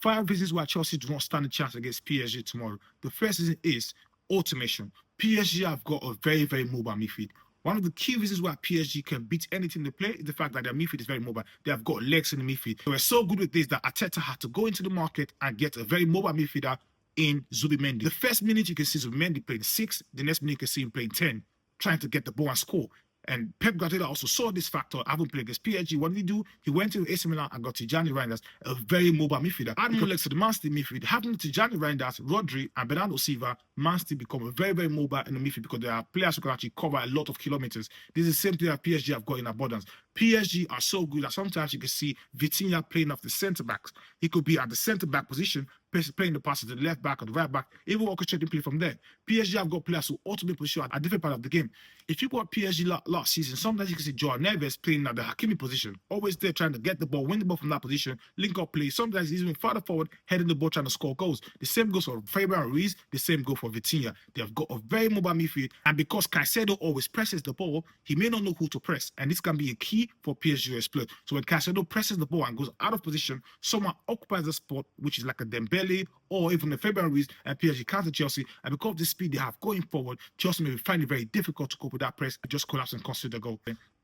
5 reasons why Chelsea do not stand a chance against PSG tomorrow. The first reason is automation. PSG have got a very, very mobile midfield. One of the key reasons why PSG can beat anything they play is the fact that their midfield is very mobile. They have got legs in the midfield. They were so good with this that Arteta had to go into the market and get a very mobile midfielder in Zubimendi. The first minute you can see Zubimendi playing 6, the next minute you can see him playing 10, trying to get the ball and score. And Pep Guardiola also saw this factor, having played against PSG. What did he do? He went to AC Milan and got Tijani Reinders, a very mobile midfielder. Add more legs to the Man City midfield. Having Tijani Reinders, Rodri, and Bernardo Silva, Man City become a very, very mobile in the midfield because there are players who can actually cover a lot of kilometers. This is the same thing that PSG have got in abundance. PSG are so good that sometimes you can see Vitinha playing off the centre backs. He could be at the centre back position, playing the passes to the left back or the right back, even orchestrating play from there. PSG have got players who ultimately position at a different part of the game. If you got PSG last season, sometimes you can see Joao Neves playing at the Hakimi position, always there trying to get the ball, win the ball from that position, link up play. Sometimes he's even farther forward, heading the ball, trying to score goals. The same goes for Fabian Ruiz, the same goes for Vitinha. They have got a very mobile midfield, and because Caicedo always presses the ball, he may not know who to press, and this can be a key for PSG to exploit. So when Caicedo presses the ball and goes out of position, someone occupies the spot, which is like a Dembele or even the Fabian Ruiz, and PSG counter Chelsea. And because of the speed they have going forward, Chelsea may find it very difficult to cope with that press, just collapse and consider the goal.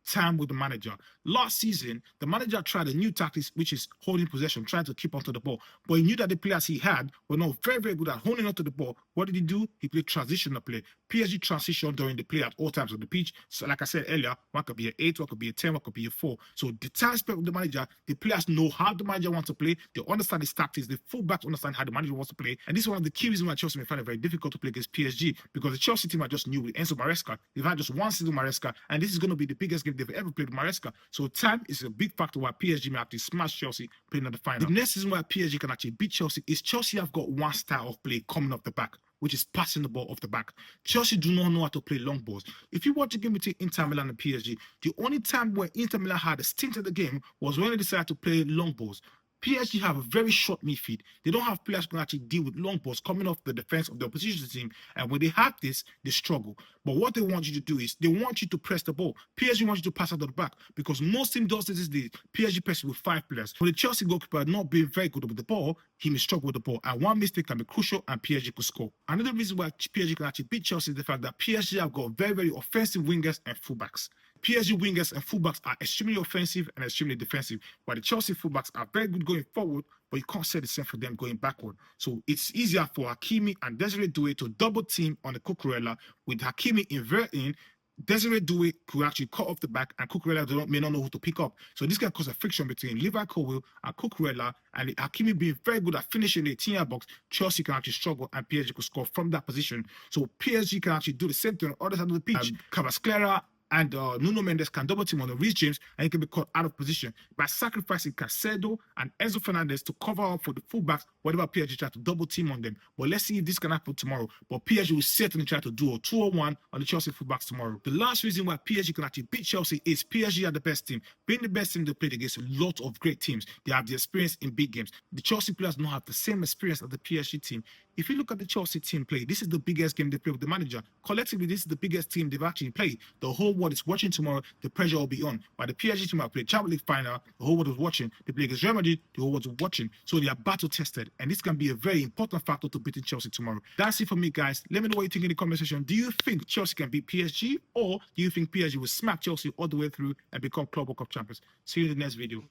Time with the manager. Last season, the manager tried a new tactics, which is holding possession, trying to keep onto the ball. But he knew that the players he had were not very, very good at holding onto the ball. What did he do? He played transitional play. PSG transition during the play at all times on the pitch. So like I said earlier, one could be an 8, one could be a 10, one could be a 4. So the time spent with the manager, the players know how the manager wants to play. They understand his tactics. The fullbacks understand how the manager wants to play. And this is one of the key reasons why Chelsea may find it very difficult to play against PSG, because the Chelsea team are just new with Enzo Maresca. They've had just one season Maresca, and this is going to be the biggest game they've ever played with Maresca. So time is a big factor why PSG may actually smash Chelsea playing at the final. The next reason why PSG can actually beat Chelsea is Chelsea have got one style of play coming off the back, which is passing the ball off the back. Chelsea do not know how to play long balls. If you watch the game between Inter Milan and PSG, the only time where Inter Milan had a stint at the game was when they decided to play long balls. PSG have a very short midfield. They don't have players who can actually deal with long balls coming off the defense of the opposition team. And when they have this, they struggle. But what they want you to do is they want you to press the ball. PSG wants you to pass out of the back, because most teams does this days. PSG presses with 5 players. For the Chelsea goalkeeper not being very good with the ball, he may struggle with the ball. And one mistake can be crucial, and PSG could score. Another reason why PSG can actually beat Chelsea is the fact that PSG have got very, very offensive wingers and fullbacks. PSG wingers and fullbacks are extremely offensive and extremely defensive, while the Chelsea fullbacks are very good going forward, but you can't say the same for them going backward. So it's easier for Hakimi and Desiree Doué to double team on the Cucurella, with Hakimi inverting. Desiree Doué could actually cut off the back, and Cucurella may not know who to pick up. So this can cause a friction between Levi Colwill and Cucurella, and Hakimi being very good at finishing the 18-yard box, Chelsea can actually struggle, and PSG could score from that position. So PSG can actually do the same thing on the other side of the pitch. Cavasclera and Nuno Mendes can double team on the Reece James, and he can be caught out of position by sacrificing Caicedo and Enzo Fernandez to cover up for the fullbacks whatever PSG try to double team on them. But let's see if this can happen tomorrow. But PSG will certainly try to do a 2-on-1 on the Chelsea fullbacks tomorrow. The last reason why PSG can actually beat Chelsea is PSG are the best team. Being the best team, they played against a lot of great teams. They have the experience in big games. The Chelsea players don't have the same experience as the PSG team. If you look at the Chelsea team play, this is the biggest game they play with the manager. Collectively, this is the biggest team they've actually played. The whole world is watching tomorrow. The pressure will be on. While the PSG team have played Champions League final, the whole world is watching. They play against Real Madrid, the whole world is watching. So they are battle tested, and this can be a very important factor to beating Chelsea tomorrow. That's it for me, guys. Let me know what you think in the comment section. Do you think Chelsea can beat PSG, or do you think PSG will smack Chelsea all the way through and become Club World Cup champions? See you in the next video.